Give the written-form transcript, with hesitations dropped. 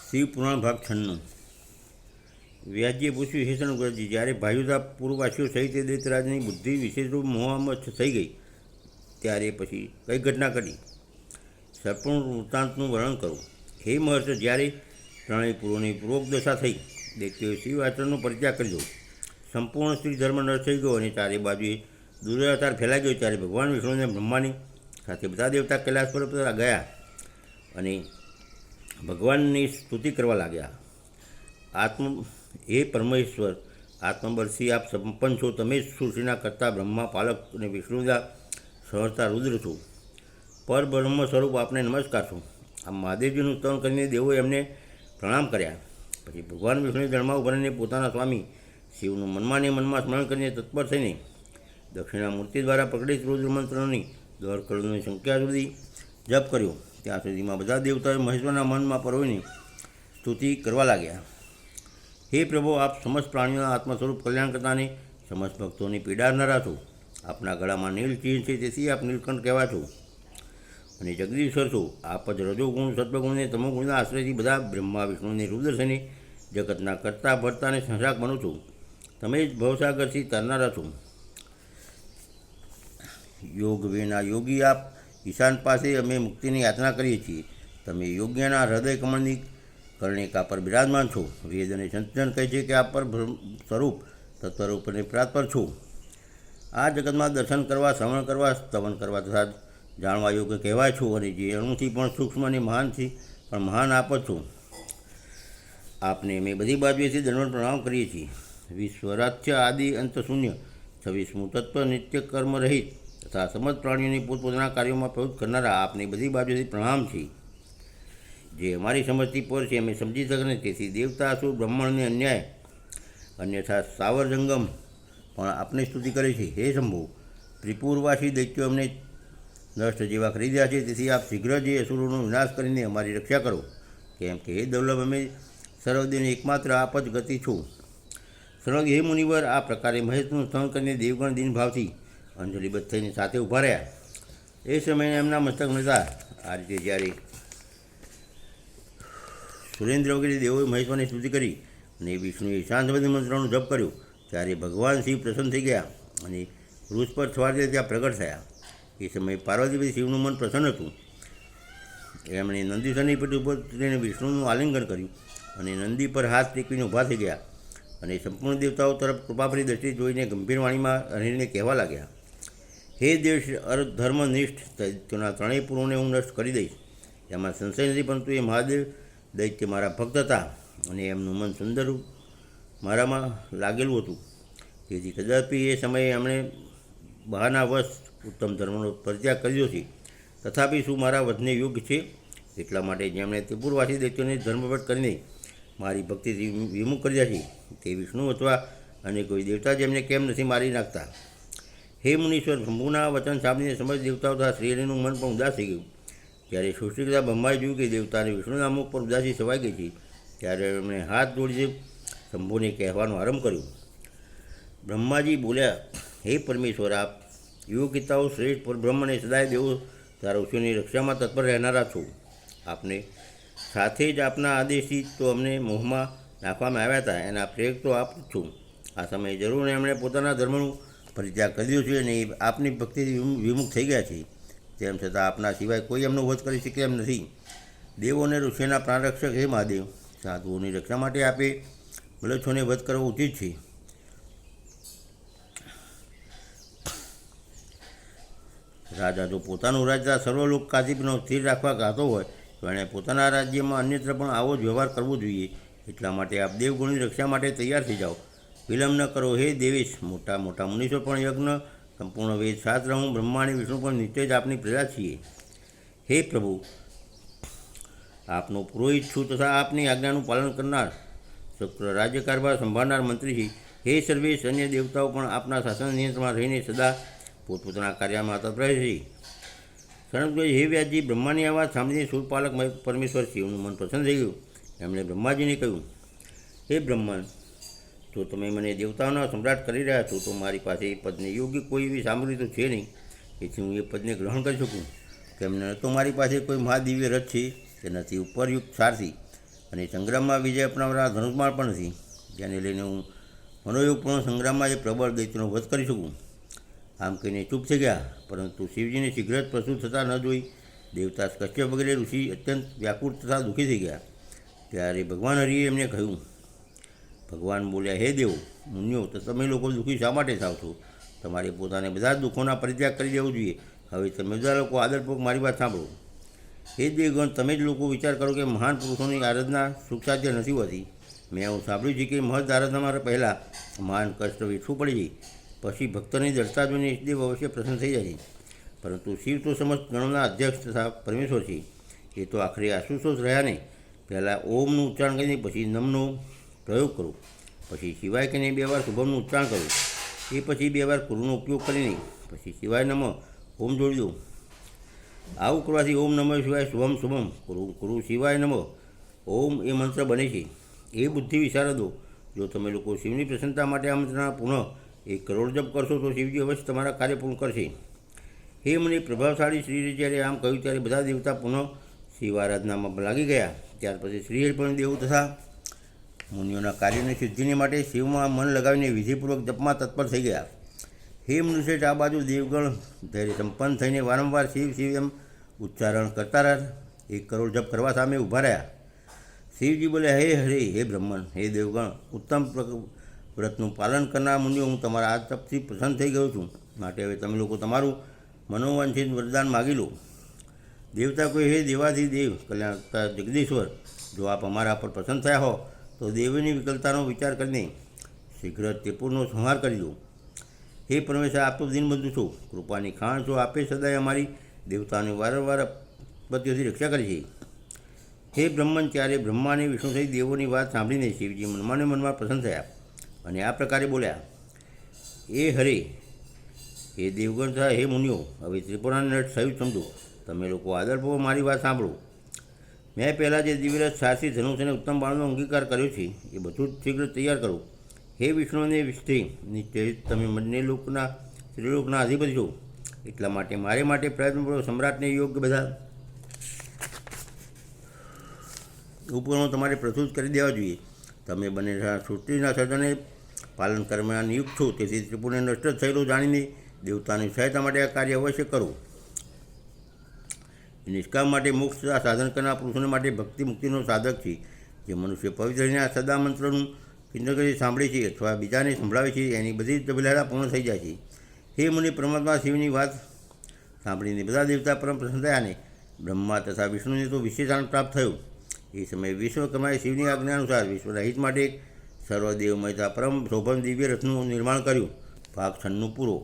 શિવ પુરાણ ભાગ 96। વ્યાસજીએ પૂછ્યું, હે શંકરજી, જ્યારે ભાયુધા પૂર્વવાસીઓ સહિત દૈત્યરાજની બુદ્ધિ વિશેષરૂપ મોહમાં થઈ ગઈ ત્યારે પછી કઈ ઘટના ઘટી? સંપૂર્ણ વૃત્તાંતનું વર્ણન કરું। હે મહર્ષિ, જ્યારે ત્રણેય પૂર્વોની પૂર્વોપદશા થઈ, દૈત્યોએ શિવ આચરણનો પરિત્યાગ કરી દો, સંપૂર્ણ સ્ત્રી ધર્મ નષ્ટ થઈ ગયો અને ચારે બાજુએ દુરાચાર ફેલાઈ ગયો, ત્યારે ભગવાન વિષ્ણુને બ્રહ્માની સાથે બધા દેવતા કૈલાસ પર ગયા અને ભગવાનની સ્તુતિ કરવા લાગ્યા। હે પરમેશ્વર, આત્મબળથી આપ સંપન્ન છો। તમે જ સૃષ્ટિના કર્તા, બ્રહ્મા પાલક અને વિષ્ણુદા સહર્તા રુદ્ર છો। પરબ્રહ્મ સ્વરૂપ આપને નમસ્કાર છો। આ મહાદેવજીનું સ્તવન કરીને દેવોએ એમને પ્રણામ કર્યા। પછી ભગવાન વિષ્ણુએ જળમાં ઉભરીને પોતાના સ્વામી શિવનું મનમાં સ્મરણ કરીને તત્પર થઈને દક્ષિણામૂર્તિ દ્વારા પ્રગટિત રુદ્ર મંત્રની 10 કરોડની સંખ્યા સુધી જપ કર્યો। ત્યાં સુધીમાં બધા દેવતાઓએ મહેશ્વરના મનમાં પરોવીને સ્તુતિ કરવા લાગ્યા। હે પ્રભુ, આપ સમસ્ત પ્રાણીઓના આત્મા સ્વરૂપ કલ્યાણ કરતાને સમસ્ત ભક્તોની પીડારનારા છો। આપના ગળામાં નીલ ચિહ્ન છે, તેથી આપ નીલકંઠ કહેવા છો અને જગદીશ્વર છો। આપ જ રજોગુણ, સત્વગુણ અને તમોગુણના આશ્રયથી બધા બ્રહ્મા વિષ્ણુને રુદ્ર થઈને જગતના કરતા ભરતા અને સંસારક બનો છો। તમે જ ભવસાગરથી તરનારા છો। યોગ વિના યોગી આપ, ઈશાન પાસે અમે મુક્તિની યાચના કરીએ છીએ। તમે યોગ્યના હૃદય કમળની કર્ણિકા પર બિરાજમાન છો। વેદ અને સંતજન કહે છે કે આપ પર સ્વરૂપ, તત્વરૂપ અને પ્રાતપર છો। આ જગતમાં દર્શન કરવા, શ્રવણ કરવા, સ્તવન કરવા તથા જાણવા યોગ્ય કહેવાય છો અને જે અણુથી પણ સૂક્ષ્મ અને મહાનથી પણ મહાન આપ જ છો। આપને અમે બધી બાજુએથી દંડવત પ્રણામ કરીએ છીએ। વિશ્વરાધ્ય આદિ અંત શૂન્ય 26મું તત્વ, નિત્ય કર્મ રહિત તથા સમસ્ત પ્રાણીઓની પોતપોતાના કાર્યોમાં પ્રવૃત્ત કરનારા આપને બધી બાજુથી પ્રણામ છે। જે અમારી સમજથી પર છે, અમે સમજી શકીએ નહીં, તેથી દેવતા, અસુર, બ્રાહ્મણને અન્યાય અન્યથા સાવર જંગમ પણ આપની સ્તુતિ કરે છે। હે શંભુ, ત્રિપુરવાસી દૈત્યો અમને નષ્ટ જેવા કરી રહ્યા છે, તેથી આપ શીઘ્ર જે અસુરોનો વિનાશ કરીને અમારી રક્ષા કરો। કેમ કે હે દુર્લભ, અમે સર્વદેવની એકમાત્ર આપ જ ગતિ છો। સર્વજ્ઞ હે મુનિવર, આ પ્રકારે મહેશનું સ્તવન કરીને દેવગણ દિનભાવથી અંજલિબદ્ધ થઈને સાથે ઊભા રહ્યા। એ સમયે એમના મસ્તક નતા। આ રીતે જ્યારે સુરેન્દ્ર વગેરે દેવોએ મહેશ્વરની સ્તુતિ કરી અને વિષ્ણુએ શાંતવદી મંત્રનો જપ કર્યો, ત્યારે ભગવાન શિવ પ્રસન્ન થઈ ગયા અને વૃક્ષ પર સવાર ત્યાં પ્રગટ થયા। એ સમયે પાર્વતીપતિ શિવનું મન પ્રસન્ન હતું। એમણે નંદીસરની પીઠ ઉપર ઉતરીને વિષ્ણુનું આલિંગન કર્યું અને નંદી પર હાથ ટેકવીને ઊભા થઈ ગયા અને સંપૂર્ણ દેવતાઓ તરફ કૃપાભરી દ્રષ્ટિ જોઈને ગંભીર વાણીમાં હરીને કહેવા લાગ્યા, હે દેશ ધર્મનિષ્ઠ દૈત્યોના ત્રણેય પૂર્વોને હું નષ્ટ કરી દઈશ, એમાં સંશય નથી। પરંતુ એ મહાદેવ દૈત્ય મારા ભક્ત હતા અને એમનું મન સુંદર મારામાં લાગેલું હતું, તેથી કદાપી એ સમયે એમણે બહાનાવશ ઉત્તમ ધર્મનો પરિત્યાગ કર્યો છે। તથાપિ શું મારા વધને યોગ્ય છે? એટલા માટે જેમણે ત્રિપુરવાસી દૈત્યોને ધર્મભ્રષ્ટ કરીને મારી ભક્તિથી વિમુખ કર્યા છે, તે વિષ્ણુ અથવા અને કોઈ દેવતા જેમને કેમ નથી મારી નાખતા? હે મુનીશ્વર, શંભુના વચન સાંભળીને સમસ્ત દેવતાઓ તથા શ્રીહરિનું મન પણ ઉદાસ થઈ ગયું। ત્યારે સૃષ્ટિકર્તા બ્રહ્માએ જોયું કે દેવતાને વિષ્ણુના મુખ પર ઉદાસી છવાઈ ગઈ છે, ત્યારે એમણે હાથ જોડીને શંભુને કહેવાનો આરંભ કર્યો। બ્રહ્માજી બોલ્યા, હે પરમેશ્વર, આપ યોગિતાઓ શ્રેષ્ઠ પરબ્રહ્મ અને સદાય દેવો તથા ઋષિઓની રક્ષામાં તત્પર રહેનારા છો। આપને સાથે જ આપના આદેશથી તો અમને મોહમાં નાખવામાં આવ્યા હતા, એના પ્રેરક તો આપ છો। આ સમયે જરૂર એમણે પોતાના ધર્મનું પરિત્યાગ કર્યો છે અને આપની ભક્તિથી વિમુખ થઈ ગયા છે। તેમ છતાં આપના સિવાય કોઈ એમનો વધ કરી શકે એમ નથી। દેવો અને ઋષિઓના પ્રાણરક્ષક હે મહાદેવ, સાધુઓની રક્ષા માટે આપે મલેચ્છોને વધ કરવો ઉચિત છે। રાજા જો પોતાનું રાજ્ય સર્વલોક કાશીપનો સ્થિર રાખવા ચાહતો હોય તો એણે પોતાના રાજ્યમાં અન્યત્ર પણ આવો જ વ્યવહાર કરવો જોઈએ। એટલા માટે આપ દેવગુણની રક્ષા માટે તૈયાર થઈ જાઓ, વિલંબ ન કરો। હે દેવેશ, મોટા મોટા મુનીશ્વર પણ યજ્ઞ, સંપૂર્ણ વેદ શાસ્ત્ર, હું બ્રહ્મા અને વિષ્ણુ પણ નિત્ય જ આપની પ્રજા છીએ। હે પ્રભુ, આપનો પુરોહિત છું તથા આપની આજ્ઞાનું પાલન કરનાર, શુક્ર રાજ્યકારભાર સંભાળનાર મંત્રી છે। હે સર્વેશ, અન્ય દેવતાઓ પણ આપના શાસન નિયંત્રણમાં રહીને સદા પોતપોતાના કાર્યમાં તત્પર છે। સનતભાઈ, હે વ્યાસજી, બ્રહ્માની આ વાત સાંભળીને સુરપાલક પરમેશ્વર શિવનું મન પ્રસન્ન થઈ ગયું। એમણે બ્રહ્માજીને કહ્યું, હે બ્રહ્મન, જો તમે મને દેવતાઓના સમ્રાટ કરી રહ્યા છો તો મારી પાસે એ પદને યોગ્ય કોઈ એવી સામગ્રી તો છે નહીં, તેથી હું એ પદને ગ્રહણ કરી શકું। તેમને ન તો મારી પાસે કોઈ મહાદિવ્ય રથ છે, કે નથી ઉપરયુક્ત સારથી, અને સંગ્રામમાં વિજય અપનાવનારા ધનુર્માળ પણ નથી, જેને લઈને હું મનોયોગપૂર્ણ સંગ્રામમાં એ પ્રબળ દૈત્યનો વધ કરી શકું. આમ કહીને ચૂપ થઈ ગયા. પરંતુ શિવજીને શીઘ્ર જ પ્રસ્તુત થતા ન જોઈ દેવતા કશ્યપ વગેરે ઋષિ અત્યંત વ્યાકુળ તથા દુઃખી થઈ ગયા. ત્યારે ભગવાન હરિએ એમને કહ્યું. ભગવાન બોલ્યા, હે દેવો, મુનિઓ, તો તમે લોકો દુઃખી શા માટે થાવ છો? તમારે પોતાને બધા જ દુઃખોના પરિત્યાગ કરી દેવું જોઈએ. હવે તમે બધા લોકો આદરપૂર્વક મારી વાત સાંભળો. હે દેવગણ, તમે જ લોકો વિચાર કરો કે મહાન પુરુષોની આરાધના સુખસાધ્ય નથી હોતી. મેં એવું સાંભળ્યું છે કે મહદ આરાધનામાં પહેલાં મહાન કષ્ટ વેઠવું પડી જાય, પછી ભક્તની દળતા જોઈને ઈષ્ટદેવ અવશ્ય પ્રસન્ન થઈ જાય છે. પરંતુ શિવ તો સમસ્ત ગણોના અધ્યક્ષ તથા પરમેશ્વર છે. એ તો આખરે આશુતોષ રહ્યા ને. પહેલાં ઓમનું ઉચ્ચારણ કરીને પછી નમનો પ્રયોગ કરો, પછી શિવાય કહીને 2 વાર શુભમનું ઉચ્ચારણ કરો, એ પછી 2 વાર કુરુનો ઉપયોગ કરીને પછી શિવાય નમ ઓમ જોડી દો. આવું કરવાથી ઓમ નમઃ શિવાય શુભમ શુભમ કુરુ શિવાય નમઃ ઓમ એ મંત્ર બને છે. એ બુદ્ધિ વિશારદો, જો તમે લોકો શિવની પ્રસન્નતા માટે આ મંત્રના પુનઃ 1 કરોડ જપ કરશો તો શિવજી અવશ્ય તમારા કાર્ય પૂર્ણ કરશે. હે મને પ્રભાવશાળી શ્રીહરિ જ્યારે આમ કહ્યું ત્યારે બધા દેવતા પુનઃ શિવ આરાધનામાં લાગી ગયા. ત્યાર પછી શ્રીહરિ પણ દેવ તથા મુનિઓના કાર્યની સિદ્ધિને માટે શિવમાં મન લગાવીને વિધિપૂર્વક જપમાં તત્પર થઈ ગયા. હે મનુષ્ય, આ બાજુ દેવગણ ધૈર્ય સંપન્ન થઈને વારંવાર શિવ શિવ એમ ઉચ્ચારણ કરતા રહ્યા. 1 કરોડ જપ કરવા સામે ઊભા રહ્યા. શિવજી બોલ્યા, હે હરે, હે બ્રહ્મણ, હે દેવગણ, ઉત્તમ વ્રતનું પાલન કરનાર મુનિઓ, હું તમારા આ તપથી પ્રસન્ન થઈ ગયો છું. માટે હવે તમે લોકો તમારું મનોવાંછિત વરદાન માગી લો. દેવતા કોઈ, હે દેવાધિદેવ કલ્યાણકર્તા જગદીશ્વર, જો આપ અમારા પર પ્રસન્ન થયા હો તો દેવીની વિકલતાનો વિચાર કરીને શીઘ્ર ત્રિપુરનો સંહાર કરી દો. હે પરમેશ્વર, આપ તો દીનબંધુ છો, કૃપાની ખાણ છો. આપે સદાય અમારી દેવતાની વારંવાર આપત્તિઓથી રક્ષા કરી છે. હે બ્રહ્મણ, ત્યારે બ્રહ્મા અને વિષ્ણુ સહિત દેવોની વાત સાંભળીને શિવજી મનમાં ને મનમાં પ્રસન્ન થયા અને આ પ્રકારે બોલ્યા, એ હરે, હે દેવગણ તથા હે મુનિઓ, હવે ત્રિપુરાને નટ થયું સમજો. તમે લોકો આદરપૂર્વક મારી વાત સાંભળો. મેં પહેલાં જે દિવ્યરથ સારથી ધનુષ અને ઉત્તમ બાણનો અંગીકાર કર્યો છે એ બધું જ શીઘ્ર તૈયાર કરો. હે વિષ્ણુ અને સ્ત્રી નિશ્ચય, તમે બંને લોકના ત્રિલોકના અધિપતિ છો. એટલા માટે મારે માટે પ્રયત્નપૂર્વક સમ્રાટને યોગ્ય બધા ઉપકરણો તમારે પ્રસ્તુત કરી દેવા જોઈએ. તમે બંને સૃષ્ટિના સર્જનને પાલન કરવા નિયુક્ત છો. તેથી ત્રિપુરને નષ્ટ થયેલો જાણીને દેવતાની સહાયતા માટે આ કાર્ય અવશ્ય કરો. નિષ્કામ માટે મોક્ષ સાધન કરનાર પુરુષોને માટે ભક્તિ મુક્તિનો સાધક છે. જે મનુષ્ય પવિત્ર રહીને આ સદા મંત્રનું કિંજકરી સાંભળે છે અથવા બીજાને સંભળાવે છે, એની બધી જ અભિલાષા પૂર્ણ થઈ જાય છે. હે મુનિ, પરમાત્મા શિવની વાત સાંભળીને બધા દેવતા પરમ પ્રસન્ન થયા અને બ્રહ્મા તથા વિષ્ણુને તો વિશેષ આનંદ પ્રાપ્ત થયો. એ સમયે વિશ્વકર્માએ શિવની આજ્ઞા અનુસાર વિશ્વના હિત માટે સર્વદેવમયતા પરમ શોભન દિવ્ય રથનું નિર્માણ કર્યું. ભાગ 96 પૂરો.